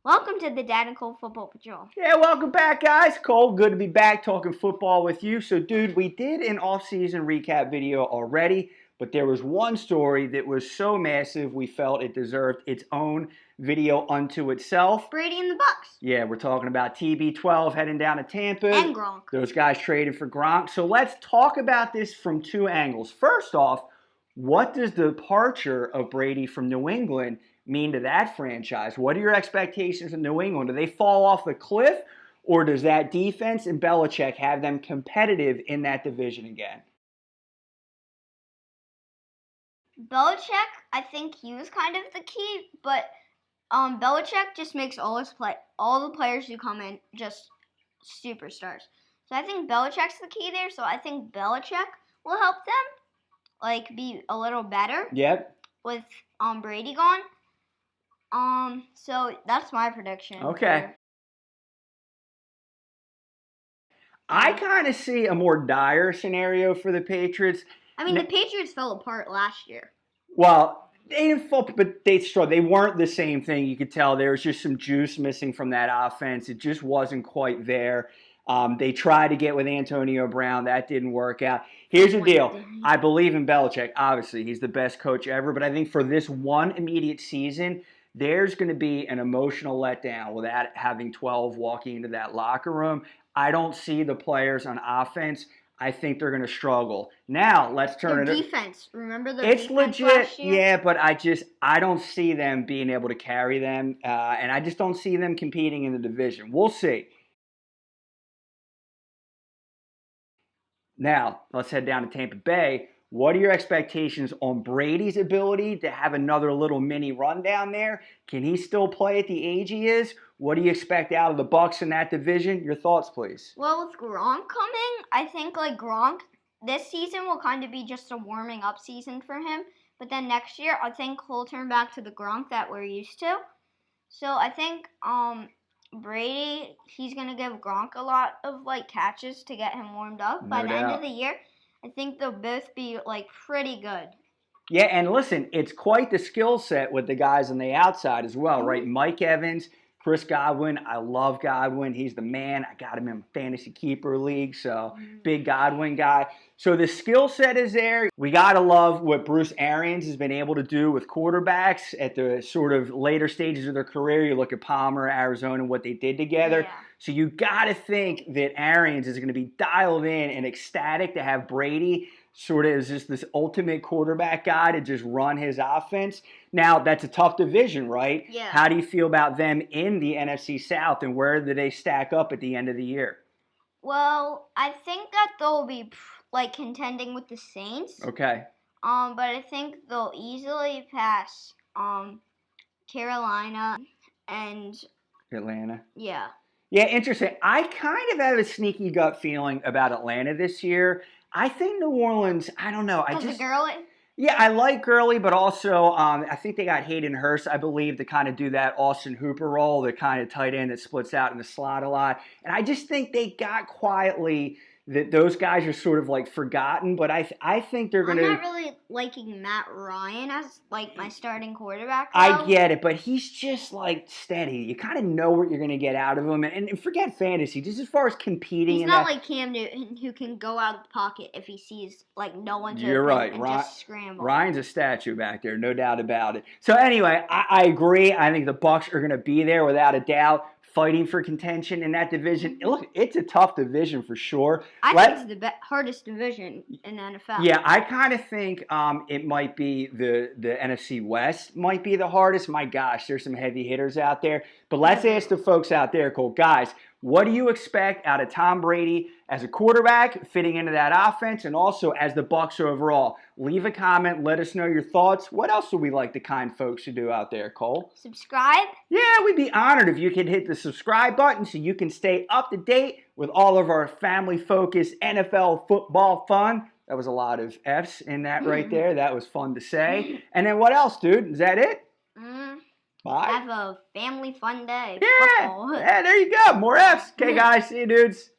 Welcome to the Dad and Cole Football Patrol. Yeah, welcome back, guys. Cole, good to be back talking football with you. So, dude, we did an off-season recap video already, but there was one story that was so massive we felt it deserved its own video unto itself. Brady and the Bucs. Yeah, we're talking about TB12 heading down to Tampa. And Gronk. Those guys traded for Gronk. So let's talk about this from two angles. First off, what does the departure of Brady from New England mean to that franchise? What are your expectations in New England? Do they fall off the cliff, or does that defense and Belichick have them competitive in that division again? Belichick, I think he was kind of the key, but Belichick just makes all the players who come in just superstars. So I think Belichick's the key there. So I think Belichick will help them be a little better. Yep. With Brady gone. So that's my prediction. Okay. I kind of see a more dire scenario for the Patriots. I mean, the Patriots fell apart last year. Well, they didn't fall, but they struggled. They weren't the same thing. You could tell there was just some juice missing from that offense. It just wasn't quite there. They tried to get with Antonio Brown. That didn't work out. Here's the deal. I believe in Belichick. Obviously, he's the best coach ever. But I think for this one immediate season, there's going to be an emotional letdown without having 12 walking into that locker room. I don't see the players on offense. I think they're going to struggle. Now, let's turn Their it. Defense. Remember the It's defense legit, last year? yeah, but I don't see them being able to carry them, and I just don't see them competing in the division. We'll see. Now, let's head down to Tampa Bay. What are your expectations on Brady's ability to have another little mini run down there? Can he still play at the age he is? What do you expect out of the Bucs in that division? Your thoughts, please. Well, with Gronk coming, I think Gronk this season will kind of be just a warming up season for him. But then next year, I think he'll turn back to the Gronk that we're used to. So I think Brady, he's going to give Gronk a lot of catches to get him warmed up. By the end of the year, I think they'll both be pretty good. Yeah, and listen, it's quite the skill set with the guys on the outside as well, right? Mike Evans, Chris Godwin. I love Godwin. He's the man. I got him in fantasy keeper league, so big Godwin guy. So the skill set is there. We got to love what Bruce Arians has been able to do with quarterbacks at the sort of later stages of their career. You look at Palmer, Arizona, and what they did together. Yeah. So you got to think that Arians is going to be dialed in and ecstatic to have Brady sort of as just this ultimate quarterback guy to just run his offense. Now, that's a tough division, right? Yeah. How do you feel about them in the NFC South, and where do they stack up at the end of the year? Well, I think that they'll be contending with the Saints. Okay. But I think they'll easily pass Carolina and Atlanta. Yeah. Yeah, interesting. I kind of have a sneaky gut feeling about Atlanta this year. I think New Orleans, I don't know. Gurley? Yeah, I like Gurley, but also I think they got Hayden Hurst, I believe, to kind of do that Austin Hooper role, the kind of tight end that splits out in the slot a lot. And I just think they got quietly that those guys are sort of forgotten, but I think they're going to... I'm not really liking Matt Ryan as my starting quarterback, though. I get it, but he's just steady. You kind of know what you're going to get out of him, and forget fantasy, just as far as competing. He's not like Cam Newton, who can go out of the pocket if he sees no one's You're open right. and just scramble. Ryan's a statue back there, no doubt about it. So anyway, I agree. I think the Bucs are going to be there without a doubt, fighting for contention in that division. Look, it's a tough division for sure. I think it's the hardest division in the NFL. Yeah, I kind of think it might be the NFC West might be the hardest. My gosh, there's some heavy hitters out there. But let's ask the folks out there, Cole. Guys, what do you expect out of Tom Brady as a quarterback, fitting into that offense, and also as the Bucs overall? Leave a comment. Let us know your thoughts. What else would we like the kind folks to do out there, Cole? Subscribe. Yeah, we'd be honored if you could hit the subscribe button so you can stay up to date with all of our family-focused NFL football fun. That was a lot of F's in that right there. That was fun to say. And then what else, dude? Is that it? Bye. Have a family fun day. Yeah. Yeah, there you go. More F's. Okay, guys. See you, dudes.